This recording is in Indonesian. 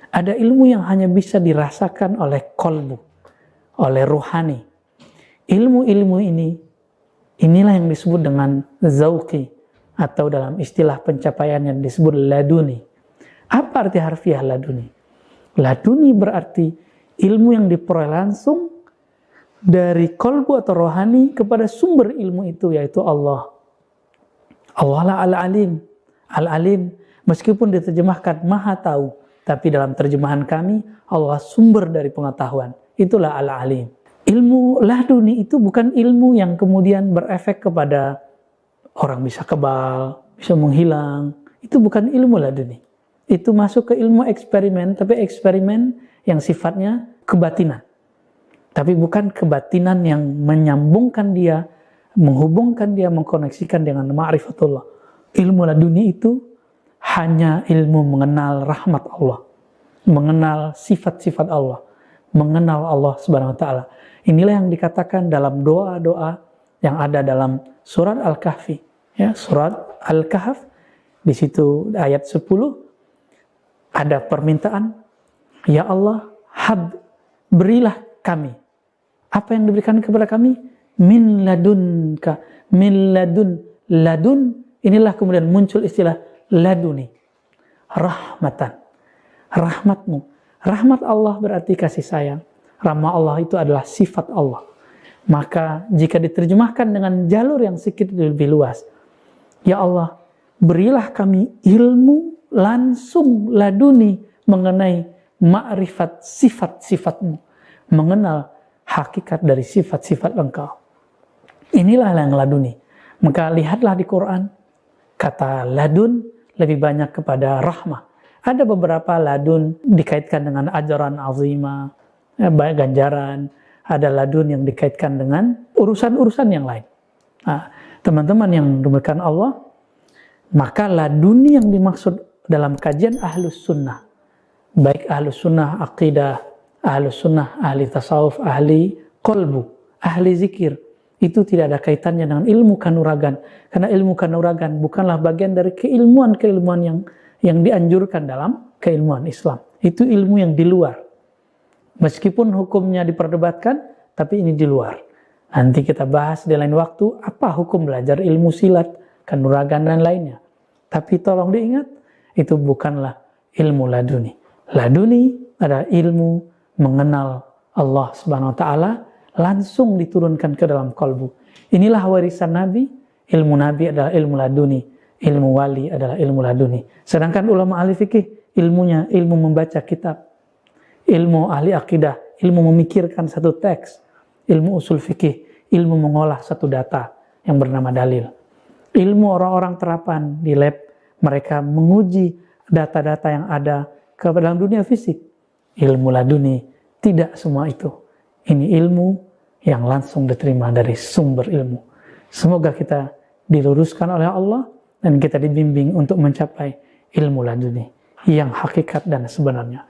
Ada ilmu yang hanya bisa dirasakan oleh qalbu, oleh ruhani. Ilmu-ilmu inilah yang disebut dengan zauqi, atau dalam istilah pencapaian yang disebut laduni. Apa arti harfiah laduni? Laduni berarti ilmu yang diperoleh langsung dari qalbu atau rohani kepada sumber ilmu itu, yaitu Allah. Allah lah al-alim. Al-alim, meskipun diterjemahkan maha tahu, tapi dalam terjemahan kami, Allah sumber dari pengetahuan. Itulah al-alim. Ilmu laduni itu bukan ilmu yang kemudian berefek kepada orang bisa kebal, bisa menghilang. Itu bukan ilmu laduni. Itu masuk ke ilmu eksperimen, tapi eksperimen yang sifatnya kebatinan. Tapi bukan kebatinan yang menyambungkan dia, menghubungkan dia, mengkoneksikan dengan ma'rifatullah. Ilmu laduni itu hanya ilmu mengenal rahmat Allah, mengenal sifat-sifat Allah, mengenal Allah Subhanahu wa taala. Inilah yang dikatakan dalam doa-doa yang ada dalam surat Al-Kahfi, ya, surat Al-Kahf. Di situ ayat 10 ada permintaan, ya Allah, berilah kami. Apa yang diberikan kepada kami? Min ladunka, min ladun. Inilah kemudian muncul istilah laduni, rahmatan, rahmatmu. Rahmat Allah berarti kasih sayang. Rahmat Allah itu adalah sifat Allah. Maka jika diterjemahkan dengan jalur yang sedikit lebih luas, ya Allah, berilah kami ilmu langsung laduni mengenai ma'rifat sifat-sifatmu, mengenal hakikat dari sifat-sifat Engkau. Inilah yang laduni. Maka lihatlah di Quran, kata ladun lebih banyak kepada rahmah. Ada beberapa ladun dikaitkan dengan ajaran azimah, ganjaran. Ada ladun yang dikaitkan dengan urusan-urusan yang lain. Nah, teman-teman yang dimuliakan Allah, maka laduni yang dimaksud dalam kajian ahlus sunnah, baik ahlus sunnah aqidah, ahlus sunnah ahli tasawuf, ahli qalbu, ahli zikir, itu tidak ada kaitannya dengan ilmu kanuragan. Karena ilmu kanuragan bukanlah bagian dari keilmuan-keilmuan yang dianjurkan dalam keilmuan Islam. Itu ilmu yang di luar. Meskipun hukumnya diperdebatkan, tapi ini di luar. Nanti kita bahas di lain waktu, apa hukum belajar ilmu silat, kanuragan, dan lainnya. Tapi tolong diingat, itu bukanlah ilmu laduni. Laduni adalah ilmu mengenal Allah Subhanahu wa taala, langsung diturunkan ke dalam kalbu. Inilah warisan Nabi. Ilmu Nabi adalah ilmu laduni. Ilmu wali adalah ilmu laduni. Sedangkan ulama ahli fikih, ilmunya ilmu membaca kitab. Ilmu ahli akidah, ilmu memikirkan satu teks. Ilmu usul fikih, ilmu mengolah satu data yang bernama dalil. Ilmu orang-orang terapan di lab, mereka menguji data-data yang ada ke dalam dunia fisik. Ilmu laduni, tidak semua itu. Ini ilmu yang langsung diterima dari sumber ilmu. Semoga kita diluruskan oleh Allah dan kita dibimbing untuk mencapai ilmu laduni yang hakikat dan sebenarnya.